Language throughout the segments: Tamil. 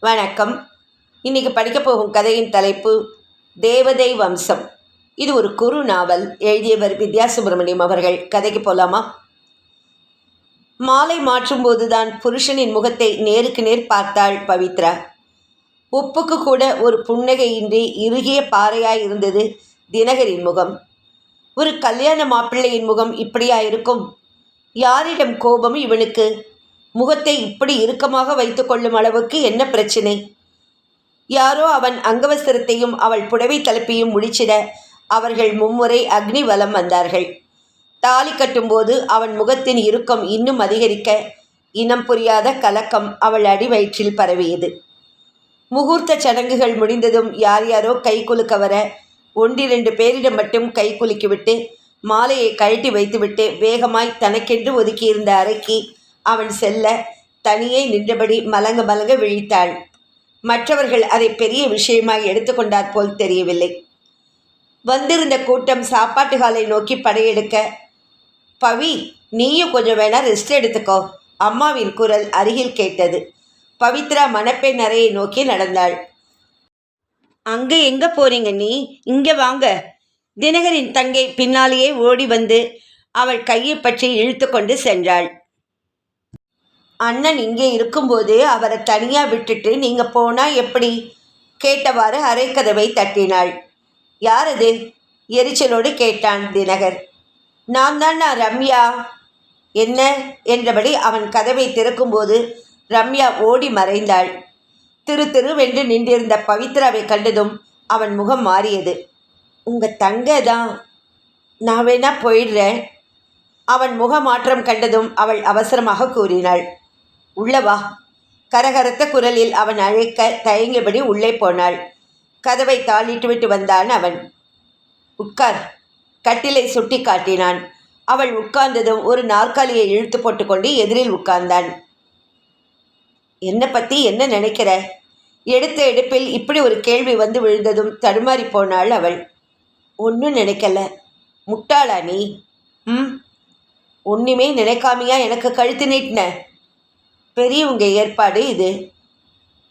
வணக்கம். இன்னைக்கு படிக்க போகும் கதையின் தலைப்பு தேவதை வம்சம். இது ஒரு குறு நாவல். எழுதியவர் வித்யா சுப்பிரமணியம் அவர்கள். கதைக்கு போலாமா? மாலை மாற்றும் போதுதான் புருஷனின் முகத்தை நேருக்கு நேர் பார்த்தாள் பவித்ரா. உப்புக்கு கூட ஒரு புன்னகையின்றி இறுகிய பாறையாய் இருந்தது தினகரின் முகம். ஒரு கல்யாண மாப்பிள்ளையின் முகம் இப்படியா இருக்கும்? யாரிடம் கோபம் இவனுக்கு? முகத்தை இப்படி இறுக்கமாக வைத்து கொள்ளும் அளவுக்கு என்ன பிரச்சினை? யாரோ அவன் அங்கவஸ்திரத்தையும் அவள் புடவை தலைப்பையும் முடிச்சிட அவர்கள் மும்முறை அக்னி வலம் வந்தார்கள். தாலி கட்டும்போது அவன் முகத்தின் இறுக்கம் இன்னும் அதிகரிக்க இனம் புரியாத கலக்கம் அவள் அடி வயிற்றில் பரவியது. முகூர்த்த சடங்குகள் முடிந்ததும் யார் யாரோ கை குலுக்க வர 1-2 பேரிடம் மட்டும் கை குலுக்கிவிட்டு மாலையை கழட்டி வைத்துவிட்டு வேகமாய் தனக்கென்று ஒதுக்கியிருந்த அறைக்கு அவன் செல்ல தனியே நின்றபடி மலங்க மலங்க விழித்தாள். மற்றவர்கள் அதை பெரிய விஷயமாய் எடுத்துக்கொண்டாற் போல் தெரியவில்லை. வந்திருந்த கூட்டம் சாப்பாட்டு ஹாலை நோக்கி படையெடுக்க, பவி, நீயும் கொஞ்சம் வேணா ரெஸ்ட் எடுத்துக்கோ, அம்மாவின் குரல் அருகில் கேட்டது. பவித்ரா மணப்பெண் அறையை நோக்கி நடந்தாள். அங்கே எங்கே போறீங்க நீ? இங்கே வாங்க. தினகரின் தங்கை பின்னாலேயே ஓடி வந்து அவள் கையை பற்றி இழுத்து கொண்டு சென்றாள். அண்ணன் இங்கே இருக்கும்போது அவரை தனியாக விட்டுட்டு நீங்கள் போனால் எப்படி? கேட்டவாறு அரைக்கதவை தட்டினாள். யார் அது? எரிச்சலோடு கேட்டான் தினகர். நான் ரம்யா. என்ன என்றபடி அவன் கதவை திறக்கும்போது ரம்யா ஓடி மறைந்தாள். திரு திருவென்று நின்றிருந்த பவித்ராவை கண்டதும் அவன் முகம் மாறியது. உங்கள் தங்கை தான். நான் வேணா போயிடுறேன். அவன் முகமாற்றம் கண்டதும் அவள் அவசரமாக கூறினாள். உள்ளவா. கரகரத்த குரலில் அவன் அழைக்க தயங்கியபடி உள்ளே போனாள். கதவை தாளிட்டு விட்டு வந்தான் அவன். உட்கார். கட்டிலை சுட்டி காட்டினான். அவள் உட்கார்ந்ததும் ஒரு நாற்காலியை இழுத்து போட்டுக்கொண்டு எதிரில் உட்கார்ந்தான். என்னை பற்றி என்ன நினைக்கிற? எடுத்த எடுப்பில் இப்படி ஒரு கேள்வி வந்து விழுந்ததும் தடுமாறி போனாள் அவள். ஒன்றும் நினைக்கல. முட்டாளா நீ? ஒன்றுமே நினைக்காமையா எனக்கு கழுத்து நீட்டின? பெரியவங்க ஏற்பாடு இது.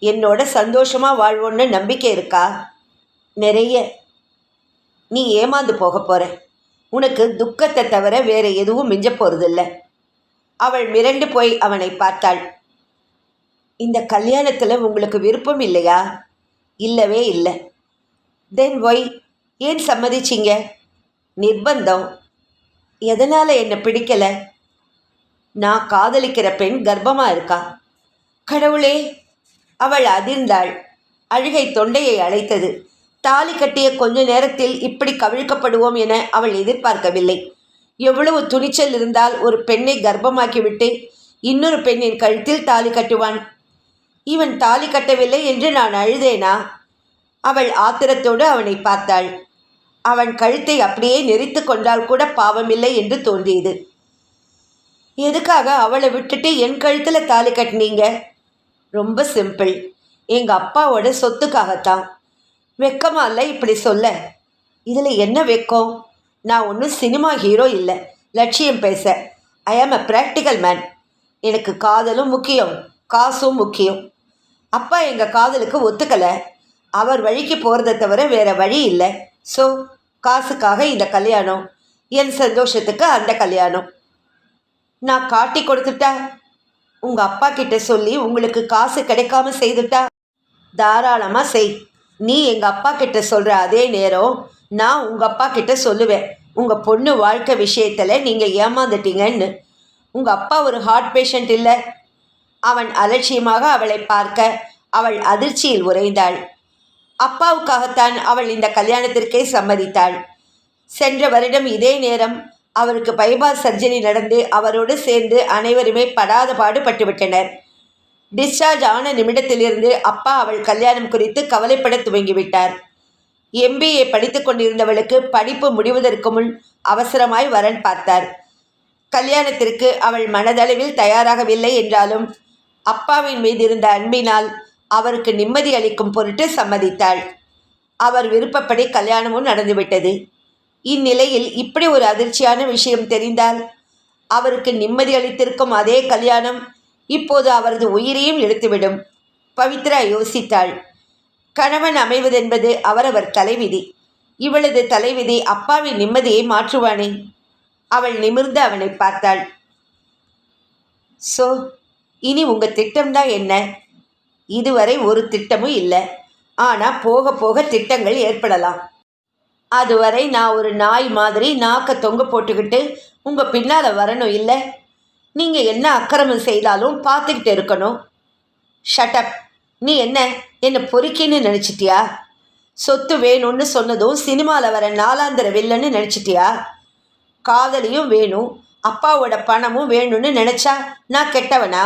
என்னோட சந்தோஷமாக வாழ்வோன்னு நம்பிக்கை இருக்கா? நிறைய. நீ ஏமாந்து போக போகிற. உனக்கு துக்கத்தை தவிர வேறு எதுவும் மிஞ்ச போகிறதில்ல. அவள் மிரண்டு போய் அவனை பார்த்தாள். இந்த கல்யாணத்தில் உங்களுக்கு விருப்பம் இல்லையா? இல்லவே இல்லை. தென் ஒய்? ஏன் சம்மதிச்சிங்க? நிர்பந்தம். எதனால் என்னை பிடிக்கலை? நான் காதலிக்கிற பெண் கர்ப்பமாக இருக்கா. கடவுளே! அவள் அதிர்ந்தாள். அழுகை தொண்டையை அழைத்தது. தாலி கட்டிய கொஞ்ச நேரத்தில் இப்படி கவிழ்க்கப்படுவோம் என அவள் எதிர்பார்க்கவில்லை. எவ்வளவு துணிச்சல் இருந்தால் ஒரு பெண்ணை கர்ப்பமாக்கிவிட்டு இன்னொரு பெண்ணின் கழுத்தில் தாலி கட்டுவான்? இவன் தாலி கட்டவில்லை என்று நான் அழுதேனா? அவள் ஆத்திரத்தோடு அவனை பார்த்தாள். அவன் கழுத்தை அப்படியே நெரித்து கொண்டால் கூட பாவமில்லை என்று தோன்றியது. எதுக்காக அவளை விட்டுட்டு என் கழுத்தில் தாலி கட்டினீங்க? ரொம்ப சிம்பிள். எங்கள் அப்பாவோட சொத்துக்காகத்தான். வெக்கமா இல்லை இப்படி சொல்ல? இதில் என்ன வெக்கம்? நான் ஒன்றும் சினிமா ஹீரோ இல்லை லட்சியம் பேச. ஐ ஆம் அ ப்ராக்டிக்கல் மேன். எனக்கு காதலும் முக்கியம், காசும் முக்கியம். அப்பா எங்கள் காதலுக்கு ஒத்துக்கலை. அவர் வழிக்கு போகிறத தவிர வேறு வழி இல்லை. ஸோ காசுக்காக இந்த கல்யாணம், என் சந்தோஷத்துக்கு அந்த கல்யாணம். நான் காட்டி கொடுத்துட்டா? உங்கள் அப்பா கிட்ட சொல்லி உங்களுக்கு காசு கிடைக்காம செய்துட்டா? தாராளமாக செய். நீ எங்கள் அப்பா கிட்ட சொல்கிற அதே நேரம் நான் உங்கள் அப்பா கிட்ட சொல்லுவேன், உங்கள் பொண்ணு வாழ்க்கை விஷயத்தில் நீங்கள் ஏமாந்துட்டீங்கன்னு. உங்கள் அப்பா ஒரு ஹார்ட் பேஷண்ட் இல்லை. அவன் அலட்சியமாக அவளை பார்க்க அவள் அதிர்ச்சியில் உறைந்தாள். அப்பாவுக்காகத்தான் அவள் இந்த கல்யாணத்திற்கே சம்மதித்தாள். சென்ற வருடம் இதே நேரம் அவருக்கு பைபாஸ் சர்ஜரி நடந்து அவரோடு சேர்ந்து அனைவருமே படாத பாடுபட்டுவிட்டனர். டிஸ்சார்ஜ் ஆன நிமிடத்திலிருந்து அப்பா அவள் கல்யாணம் குறித்து கவலைப்பட துவங்கிவிட்டார். MBA படித்து கொண்டிருந்தவளுக்கு படிப்பு முடிவதற்கு முன் அவசரமாய் வரன் பார்த்தார். கல்யாணத்திற்கு அவள் மனதளவில் தயாராகவில்லை என்றாலும் அப்பாவின் மீது இருந்த அன்பினால் அவருக்கு நிம்மதி அளிக்கும் பொருட்டு சம்மதித்தாள். அவர் விருப்பப்படி கல்யாணமும் நடந்துவிட்டது. இந்நிலையில் இப்படி ஒரு அதிர்ச்சியான விஷயம் தெரிந்தால் அவருக்கு நிம்மதி அளித்திருக்கும் அதே கல்யாணம் இப்போது அவரது உயிரையும் எடுத்துவிடும். பவித்ரா யோசித்தாள். கணவன் அமைவதென்பது அவரவர் தலைவிதி. இவளது தலைவிதி அப்பாவின் நிம்மதியை மாற்றுவானே? அவள் நிமிர்ந்து அவனை பார்த்தாள். ஸோ இனி உங்கள் திட்டம்தான் என்ன? இதுவரை ஒரு திட்டமும் இல்லை. ஆனால் போக போக திட்டங்கள் ஏற்படலாம். அதுவரை நான் ஒரு நாய் மாதிரி நாக்க தொங்க போட்டுக்கிட்டு உங்கள் பின்னால் வரணும் இல்லை? நீங்கள் என்ன அக்கிரமம் செய்தாலும் பார்த்துக்கிட்டு இருக்கணும். ஷட்டப். நீ என்னை பொறுக்கின்னு நினச்சிட்டியா? சொத்து வேணும்னு சொன்னதும் சினிமாவில் வர நாலாந்திர வில்லன்னு நினச்சிட்டியா? காதலியும் வேணும், அப்பாவோட பணமும் வேணும்னு நினச்சா நான் கெட்டவனா?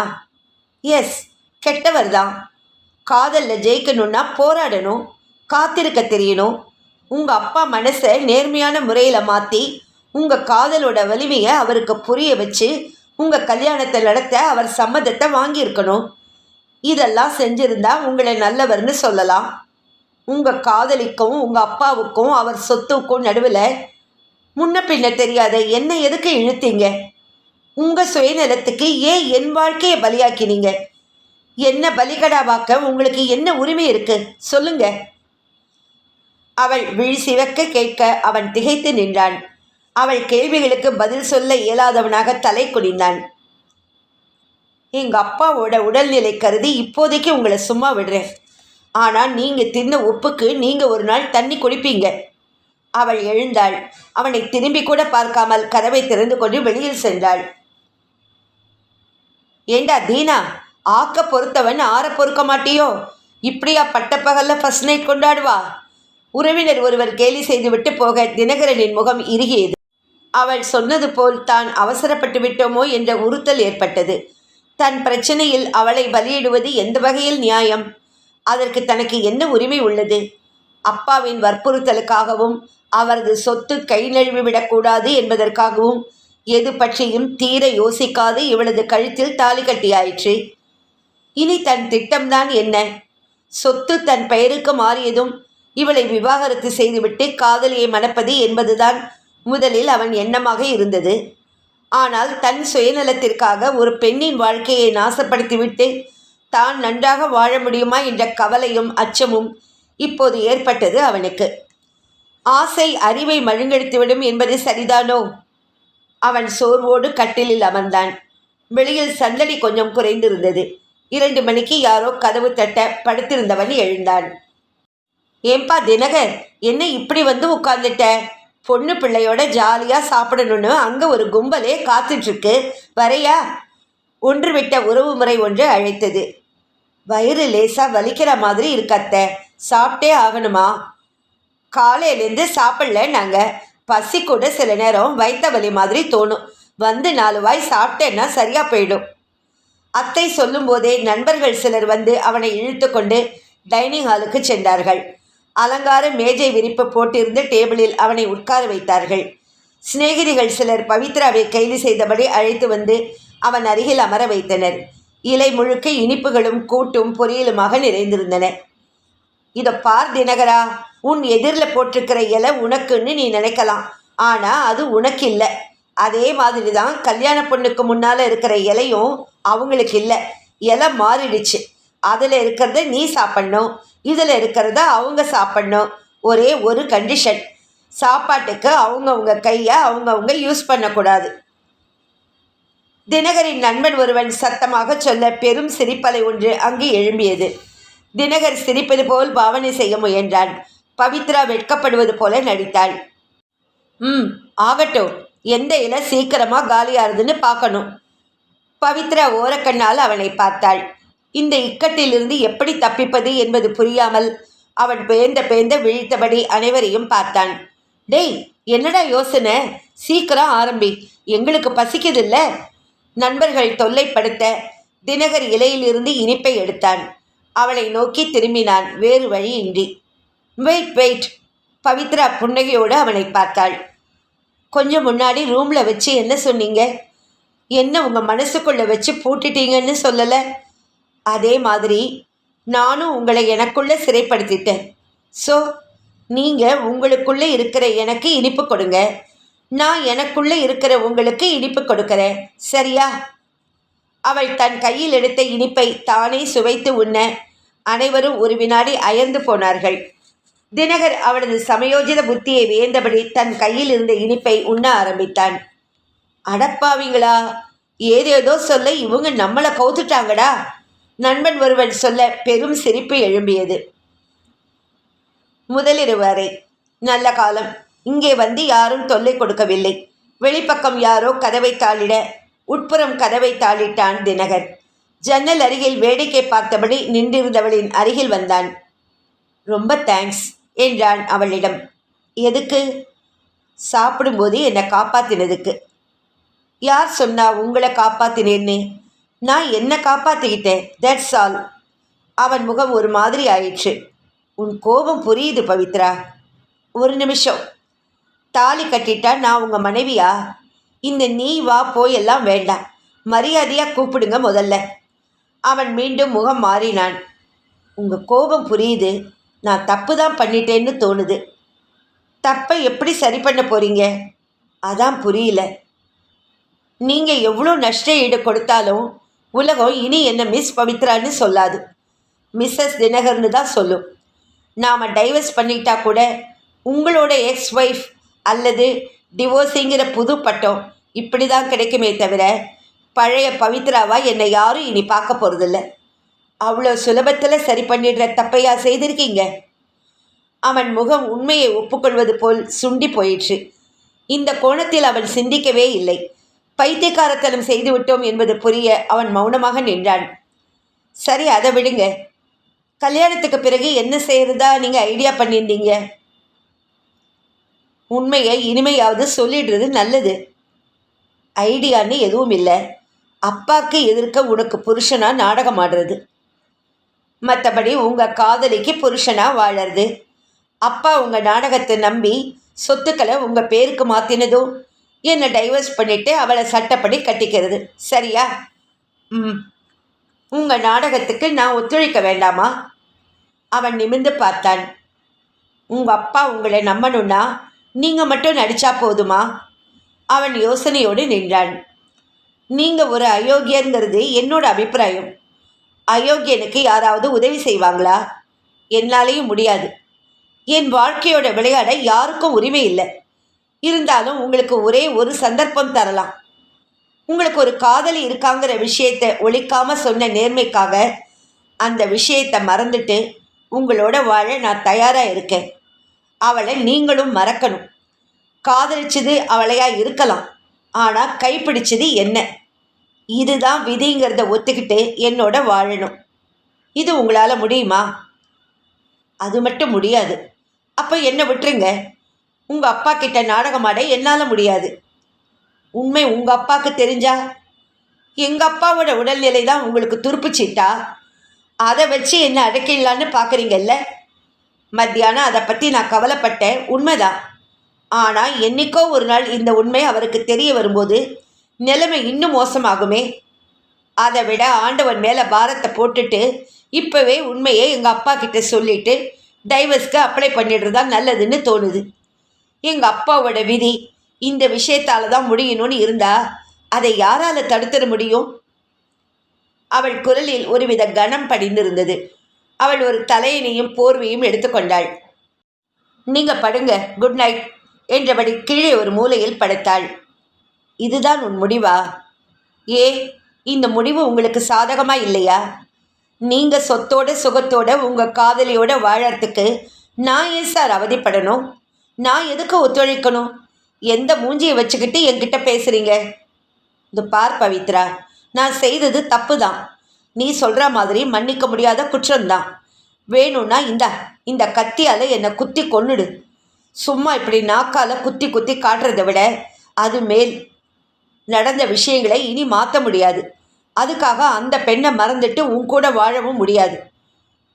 எஸ், கெட்டவர் தான். காதலில் ஜெயிக்கணும்னா போராடணும், காத்திருக்க தெரியணும். உங்கள் அப்பா மனசை நேர்மையான முறையில் மாற்றி உங்கள் காதலோட வலிமையை அவருக்கு புரிய வச்சு உங்கள் கல்யாணத்தை நடத்த அவர் சம்மதத்தை வாங்கியிருக்கணும். இதெல்லாம் செஞ்சிருந்தா உங்களை நல்லவர்னு சொல்லலாம். உங்கள் காதலிக்கும் உங்கள் அப்பாவுக்கும் அவர் சொத்துக்கும் நடுவில் முன்ன பின்ன தெரியாத என்ன எதுக்கு இழுத்தீங்க? உங்கள் சுயநலத்துக்கு ஏன் என் வாழ்க்கையை பலியாக்கினீங்க? என்ன பலிகடாவாக்க உங்களுக்கு என்ன உரிமை இருக்கு சொல்லுங்க? அவள் விழி சிவக்க கேட்க அவன் திகைத்து நின்றான். அவள் கேள்விகளுக்கு பதில் சொல்ல இயலாதவனாக தலை குனிந்தான். எங்கள் அப்பாவோட உடல்நிலை கருதி இப்போதைக்கு உங்களை சும்மா விடுறேன். ஆனால் நீங்கள் தின்ன உப்புக்கு நீங்கள் ஒரு நாள் தண்ணி குடிப்பீங்க. அவள் எழுந்தாள். அவனை திரும்பி கூட பார்க்காமல் கதவை திறந்து கொண்டு வெளியில் சென்றாள். ஏண்டா தீனா, ஆக்க பொறுத்தவன் ஆற பொறுக்க மாட்டியோ? இப்படியா பட்டப்பகல்ல ஃபர்ஸ்ட் நைட் கொண்டாடுவா? உறவினர் ஒருவர் கேலி செய்துவிட்டு போக தினகரனின் முகம் இறுகியது. அவள் சொன்னது போல் தான் அவசரப்பட்டு விட்டோமோ என்ற உறுத்தல் ஏற்பட்டது. தன் பிரச்சனையில் அவளை பலியிடுவது எந்த வகையில் நியாயம்? அதற்கு தனக்கு என்ன உரிமை உள்ளது? அப்பாவின் வற்புறுத்தலுக்காகவும் அவரது சொத்து கை நழுவிவிடக்கூடாது என்பதற்காகவும் எது பற்றியும் தீர யோசிக்காது இவளது கழுத்தில் தாலி கட்டியாயிற்று. இனி தன் திட்டம்தான் என்ன? சொத்து தன் பெயருக்கு மாறியதும் இவளை விவாகரத்து செய்துவிட்டு காதலியை மணப்பது என்பதுதான் முதலில் அவன் எண்ணமாக இருந்தது. ஆனால் தன் சுயநலத்திற்காக ஒரு பெண்ணின் வாழ்க்கையை நாசப்படுத்திவிட்டு தான் நன்றாக வாழ முடியுமா என்ற கவலையும் அச்சமும் இப்போது ஏற்பட்டது அவனுக்கு. ஆசை அறிவை மழுங்கெடுத்துவிடும் என்பது சரிதானோ? அவன் சோர்வோடு கட்டிலில் அமர்ந்தான். வெளியில் சந்தடி கொஞ்சம் குறைந்திருந்தது. 2 மணிக்கு யாரோ கதவு தட்ட படுத்திருந்தவன் எழுந்தான். ஏம்பா தினகர், என்ன இப்படி வந்து உட்கார்ந்துட்ட? பொண்ணு பிள்ளையோட ஜாலியாக சாப்பிடணும்னு அங்கே ஒரு கும்பலே காத்துட்ருக்கு, வரையா? ஒன்று விட்ட உறவு முறை ஒன்று அழைத்தது. வயிறு லேசாக வலிக்கிற மாதிரி இருக்கத்த, சாப்பிட்டே ஆகணுமா? காலையிலேருந்து சாப்பிடல நாங்கள். பசி கூட சில நேரம் வயிற்ற வலி மாதிரி தோணும். வந்து 4 வாய் சாப்பிட்டேன்னா சரியாக போயிடும். அத்தை சொல்லும்போதே நண்பர்கள் சிலர் வந்து அவனை இழுத்து கொண்டு டைனிங் ஹாலுக்கு சென்றார்கள். அலங்கார மேஜை விரிப்பு போட்டிருந்த டேபிளில் அவனை உட்கார வைத்தார்கள். சிநேகிதிகள் சிலர் பவித்ராவை கைது செய்தபடி அழைத்து வந்து அவன் அருகில் அமர வைத்தனர். இலை முழுக்க இனிப்புகளும் கூட்டும் பொரியலுமாக நிறைந்திருந்தன. இதை பார் தினகரா, உன் எதிரில் போட்டிருக்கிற இலை உனக்குன்னு நீ நினைக்கலாம், ஆனால் அது உனக்கு இல்லை. அதே மாதிரி தான் கல்யாண பொண்ணுக்கு முன்னால் இருக்கிற இலையும் அவங்களுக்கு இல்லை. இலை மாறிடுச்சு. அதில் இருக்கிறத நீ சாப்பிட்ணும், இதில் இருக்கிறத அவங்க சாப்பிட்ணும். ஒரே ஒரு கண்டிஷன், சாப்பாட்டுக்கு அவங்கவுங்க கையை அவங்கவுங்க யூஸ் பண்ணக்கூடாது. தினகரின் நண்பன் ஒருவன் சத்தமாக சொல்ல பெரும் சிரிப்பலை ஒன்று அங்கு எழும்பியது. தினகர் சிரிப்பது போல் பாவனை செய்ய முயன்றான். பவித்ரா வெட்கப்படுவது போல நடித்தாள். ஆகட்டும், எந்த இலை சீக்கிரமாக காலியாகுதுன்னு பார்க்கணும். பவித்ரா ஓரக்கண்ணால் அவனை பார்த்தாள். இந்த இக்கட்டிலிருந்து எப்படி தப்பிப்பது என்பது புரியாமல் அவன் பேந்த விழித்தபடி அனைவரையும் பார்த்தான். டேய், என்னடா யோசனை? சீக்கிரம் ஆரம்பி, எங்களுக்கு பசிக்குதில்ல. நண்பர்கள் தொல்லைப்படுத்த தினகர் இலையிலிருந்து இனிப்பை எடுத்தான். அவளை நோக்கி திரும்பினான், வேறு வழியின்றி. வெயிட். பவித்ரா புன்னகையோடு அவனை பார்த்தாள். கொஞ்சம் முன்னாடி ரூமில் வச்சு என்ன சொன்னீங்க? என்ன உங்கள் மனசுக்குள்ளே வச்சு பூட்டிட்டீங்கன்னு சொல்லலை? அதே மாதிரி நானும் உங்களை எனக்குள்ளே சிறைப்படுத்திட்டேன். ஸோ நீங்கள் உங்களுக்குள்ளே இருக்கிற எனக்கு இனிப்பு கொடுங்க, நான் எனக்குள்ளே இருக்கிற உங்களுக்கு இனிப்பு கொடுக்குறேன், சரியா? அவள் தன் கையில் எடுத்த இனிப்பை தானே சுவைத்து உண்ண அனைவரும் ஒரு வினாடி அயர்ந்து போனார்கள். தினகர் அவனது சமயோஜித புத்தியை வியந்தபடி தன் கையில் இருந்த இனிப்பை உண்ண ஆரம்பித்தான். அடப்பாவிங்களா, ஏதேதோ சொல்ல இவங்க நம்மளை கவுத்துட்டாங்கடா, நண்பன் ஒருவன் சொல்ல பெரும் சிரிப்பு எழும்பியது. முதலிரவு அறை. நல்ல காலம். இங்கே வந்து யாரும் தொல்லை கொடுக்கவில்லை. வெளிப்பக்கம் யாரோ கதவை தாளிட உட்புறம் கதவை தாளிட்டான் தினகர். ஜன்னல் அருகில் வேடிக்கை பார்த்தபடி நின்றிருந்தவளின் அருகில் வந்தான். ரொம்ப தேங்க்ஸ் என்றான் அவளிடம். எதுக்கு? சாப்பிடும்போது என்னை காப்பாத்தினதுக்கு. யார் சொன்னா உங்களை காப்பாத்தினேன்னு? நான் என்னை காப்பாற்றிக்கிட்டேன், தட்ஸ் ஆல். அவன் முகம் ஒரு மாதிரி ஆயிடுச்சு. உன் கோபம் புரியுது பவித்ரா. ஒரு நிமிஷம். தாலி கட்டிட்டா நான் உங்கள் மனைவியா? இந்த நீ வா போயெல்லாம் வேண்டாம். மரியாதையாக கூப்பிடுங்க முதல்ல. அவன் மீண்டும் முகம் மாறினான். உங்கள் கோபம் புரியுது. நான் தப்பு தான் பண்ணிட்டேன்னு தோணுது. தப்பை எப்படி சரி பண்ண போகிறீங்க? அதான் புரியல. நீங்கள் எவ்வளோ நஷ்ட ஈடு கொடுத்தாலும் உலகம் இனி என்ன மிஸ் பவித்ரான்னு சொல்லாது, மிஸ்ஸஸ் தினகர்னு தான் சொல்லும். நாம் டைவர்ஸ் பண்ணிட்டா கூட உங்களோட எக்ஸ் ஒய்ஃப் அல்லது டிவோர்ஸிங்கிற புது பட்டம் இப்படி தான் கிடைக்குமே தவிர பழைய பவித்ராவா என்னை யாரும் இனி பார்க்க போகிறதில்ல. அவ்வளோ சுலபத்தில் சரி பண்ணிடுற தப்பையா செய்திருக்கீங்க? அவன் முகம் உண்மையை ஒப்புக்கொள்வது போல் சுண்டி போயிற்று. இந்த கோணத்தில் அவன் சிந்திக்கவே இல்லை. பைத்தியக்காரத்தனம் செய்துவிட்டோம் என்பது புரிய அவன் மௌனமாக நின்றான். சரி, அதை விடுங்க. கல்யாணத்துக்கு பிறகு என்ன செய்யறதா நீங்கள் ஐடியா பண்ணியிருந்தீங்க? உண்மையை இனிமையாவது சொல்லிடுறது நல்லது. ஐடியான்னு எதுவும் இல்லை. அப்பாவுக்கு எதிர்க்க உனக்கு புருஷனா நாடகம் ஆடுறது, மற்றபடி உங்கள் காதலிக்கு புருஷனா வாழறது. அப்பா உங்கள் நாடகத்தை நம்பி சொத்துக்களை உங்கள் பேருக்கு மாற்றினதோ என்னை டைவர்ஸ் பண்ணிவிட்டு அவளை சட்டப்படி கட்டிக்கிறது, சரியா? உங்கள் நாடகத்துக்கு நான் ஒத்துழைக்க வேண்டாமா? அவன் நிமிர்ந்து பார்த்தான். உங்கள் அப்பா உங்களை நம்பணுன்னா நீங்கள் மட்டும் நடித்தா போதுமா? அவன் யோசனையோடு நின்றான். நீங்கள் ஒரு அயோக்கியங்கிறது என்னோட அபிப்பிராயம். அயோக்கியனுக்கு யாராவது உதவி செய்வாங்களா? என்னாலேயும் முடியாது. என் வாழ்க்கையோட விளையாட யாருக்கும் உரிமை இல்லை. இருந்தாலும் உங்களுக்கு ஒரே ஒரு சந்தர்ப்பம் தரலாம். உங்களுக்கு ஒரு காதலி இருக்காங்கிற விஷயத்தை ஒழிக்காமல் சொன்ன நேர்மைக்காக அந்த விஷயத்தை மறந்துட்டு உங்களோட வாழ நான் தயாராக இருக்கேன். அவளை நீங்களும் மறக்கணும். காதலிச்சது அவளையா இருக்கலாம், ஆனால் கைப்பிடிச்சது என்ன? இதுதான் விதிங்கிறத ஒத்துக்கிட்டு என்னோட வாழணும். இது உங்களால் முடியுமா? அது மட்டும் முடியாது. அப்போ என்னை விட்டுருங்க. உங்கள் அப்பா கிட்ட நாடகமாட என்னால் முடியாது. உண்மை உங்கள் அப்பாவுக்கு தெரிஞ்சா? எங்கள் அப்பாவோட உடல்நிலை தான் உங்களுக்கு துருப்புச்சிட்டா? அதை வச்சு என்ன அடக்கிடலான்னு பார்க்குறீங்கல்ல? மத்தியானம் அதை பற்றி நான் கவலைப்பட்டேன், உண்மைதான். ஆனால் என்றைக்கோ ஒரு நாள் இந்த உண்மை அவருக்கு தெரிய வரும்போது நிலைமை இன்னும் மோசமாகுமே. அதை விட ஆண்டவன் மேலே பாரத்தை போட்டுட்டு இப்போவே உண்மையை எங்கள் அப்பா கிட்ட சொல்லிவிட்டு டைவர்ஸ்க்கு அப்ளை பண்ணிடுறதா நல்லதுன்னு தோணுது. எங்கள் அப்பாவோட விதி இந்த விஷயத்தால் தான் முடியணும்னு இருந்தால் அதை யாரால் தடுத்துட முடியும்? அவள் குரலில் ஒருவித கனம் படிந்திருந்தது. அவள் ஒரு தலையணையும் போர்வையும் எடுத்துக்கொண்டாள். நீங்கள் படுங்க, குட் நைட் என்றபடி கீழே ஒரு மூலையில் படுத்தாள். இதுதான் உன் முடிவா? ஏ, இந்த முடிவு உங்களுக்கு சாதகமாக இல்லையா? நீங்கள் சொத்தோட சுகத்தோட உங்கள் காதலியோட வாழறதுக்கு நான் ஏன் சார் அவதிப்படணும்? நான் எதுக்கு ஒத்துழைக்கணும்? எந்த மூஞ்சியை வச்சுக்கிட்டு என்கிட்ட பேசுகிறீங்க? இது பார் பவித்ரா, நான் செய்தது தப்பு தான். நீ சொல்கிற மாதிரி மன்னிக்க முடியாத குற்றம்தான். வேணும்னா இந்த கத்தியால் என்னை குத்தி கொன்னுடு. சும்மா இப்படி நாக்கால் குத்தி குத்தி காட்டுறதை விட அது மேல். நடந்த விஷயங்களை இனி மாற்ற முடியாது. அதுக்காக அந்த பெண்ணை மறந்துட்டு உன் கூட வாழவும் முடியாது.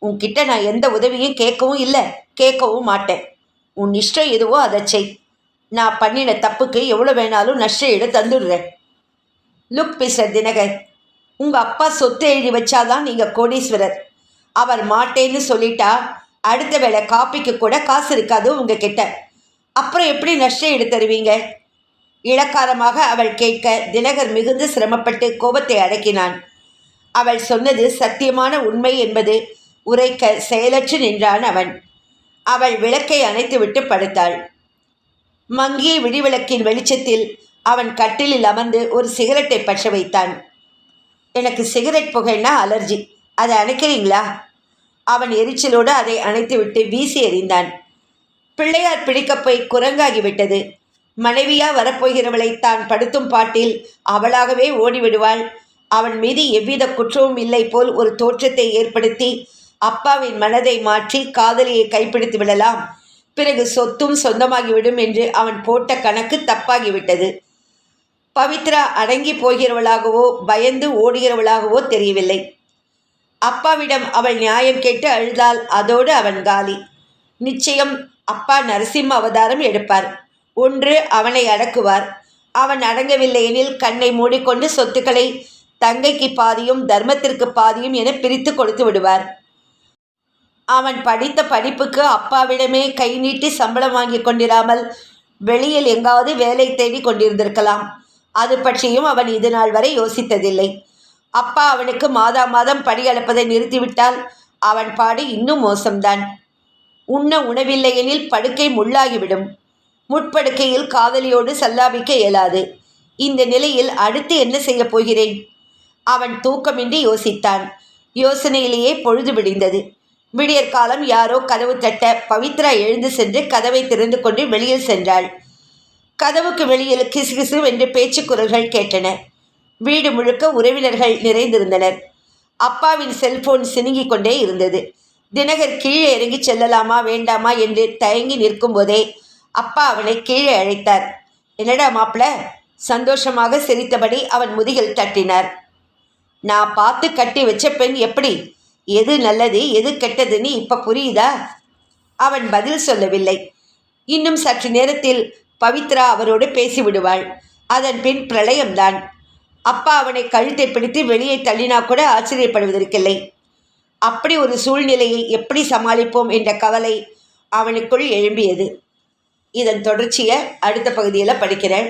உன்கிட்ட நான் எந்த உதவியும் கேட்கவும் இல்லை, கேட்கவும் மாட்டேன். உன் இஷ்டம் எதுவோ அதை செய். நான் பண்ணின தப்புக்கு எவ்வளோ வேணாலும் நஷ்ட ஈடு தந்துடுறேன். லுக் மிஸ்டர் தினகர், உங்கள் அப்பா சொத்து எழுதி வச்சாதான் நீங்கள் கோடீஸ்வரர். அவர் மாட்டேன்னு சொல்லிட்டா அடுத்த வேளை காப்பிக்கு கூட காசு இருக்காது உங்ககிட்ட. அப்புறம் எப்படி நஷ்ட ஈடு தருவீங்க? இளக்காரமாக அவள் கேட்க தினகர் மிகுந்து சிரமப்பட்டு கோபத்தை அடக்கினான். அவள் சொன்னது சத்தியமான உண்மை என்பது உரைக்க செயலற்று நின்றான் அவன். அவள் விளக்கை அணைத்துவிட்டு படுத்தாள். மங்கிய விடிவிளக்கின் வெளிச்சத்தில் அவன் கட்டிலில் அமர்ந்து ஒரு சிகரெட்டை பற்ற வைத்தான். எனக்கு சிகரெட் புகைன்னா அலர்ஜி, அதை அணைக்கிறீங்களா? அவன் எரிச்சலோடு அதை அணைத்துவிட்டு வீசி எறிந்தான். பிள்ளையார் பிடிக்கப் போய் குரங்காகிவிட்டது. மனைவியா வரப்போகிறவளை தான் படுத்தும் பாட்டில் அவளாகவே ஓடிவிடுவாள். அவன் மீது எவ்வித குற்றமும் இல்லை போல் ஒரு தோற்றத்தை ஏற்படுத்தி அப்பாவின் மனதை மாற்றி காதலியை கைப்பிடித்து விடலாம், பிறகு சொத்தும் சொந்தமாகிவிடும் என்று அவன் போட்ட கணக்கு தப்பாகிவிட்டது. பவித்ரா அடங்கி போகிறவளாகவோ பயந்து ஓடுகிறவளாகவோ தெரியவில்லை. அப்பாவிடம் அவள் நியாயம் கேட்டு அழுதால் அதோடு அவன் காலி. நிச்சயம் அப்பா நரசிம்ம அவதாரம் எடுப்பார். ஒன்று அவனை அடக்குவார். அவன் அடங்கவில்லை எனில் கண்ணை மூடிக்கொண்டு சொத்துக்களை தங்கைக்கு பாதியும் தர்மத்திற்கு பாதியும் என பிரித்து கொடுத்து விடுவார். அவன் படித்த படிப்புக்கு அப்பாவிடமே கை நீட்டி சம்பளம் வாங்கி கொண்டிராமல் வெளியில் எங்காவது வேலை தேடி கொண்டிருந்திருக்கலாம். அது பற்றியும் அவன் இது நாள் வரை யோசித்ததில்லை. அப்பா அவனுக்கு மாதா மாதம் படியளப்பதை நிறுத்திவிட்டால் அவன் பாடு இன்னும் மோசம்தான். உண்ண உணவில்லை எனில் படுக்கை முள்ளாகிவிடும். முட்படுக்கையில் காதலியோடு சல்லாபிக்க இயலாது. இந்த நிலையில் அடுத்து என்ன செய்யப் போகிறேன்? அவன் தூக்கமின்றி யோசித்தான். யோசனையிலேயே பொழுது விடிந்தது. விடியற்காலம் யாரோ கதவு தட்ட பவித்ரா எழுந்து சென்று கதவை திறந்து கொண்டு வெளியில் சென்றாள். கதவுக்கு வெளியில் கிசுகிசு என்று பேச்சு குரல்கள் கேட்டன. வீடு முழுக்க உறவினர்கள் நிறைந்திருந்தனர். அப்பாவின் செல்போன் சினுங்கிக் கொண்டே இருந்தது. தினகர் கீழே இறங்கி செல்லலாமா வேண்டாமா என்று தயங்கி நிற்கும் போதே அப்பா அவனை கீழே அழைத்தார். என்னடா மாப்பிள? சந்தோஷமாக சிரித்தபடி அவன் முதுகில் தட்டினார். நான் பார்த்து கட்டி வச்ச பெண் எப்படி? எது நல்லது எது கெட்டதுன்னு இப்ப புரியுதா? அவன் பதில் சொல்லவில்லை. இன்னும் சற்று நேரத்தில் பவித்ரா அவரோடு பேசிவிடுவாள். அதன் பின் பிரளயம்தான். அப்பா அவனை கழுத்தை பிடித்து வெளியே தள்ளினா கூட ஆச்சரியப்படுவதற்கில்லை. அப்படி ஒரு சூழ்நிலையை எப்படி சமாளிப்போம் என்ற கவலை அவனுக்குள் எழும்பியது. இதன் தொடர்ச்சியை அடுத்த பகுதியில் படிக்கிறேன்.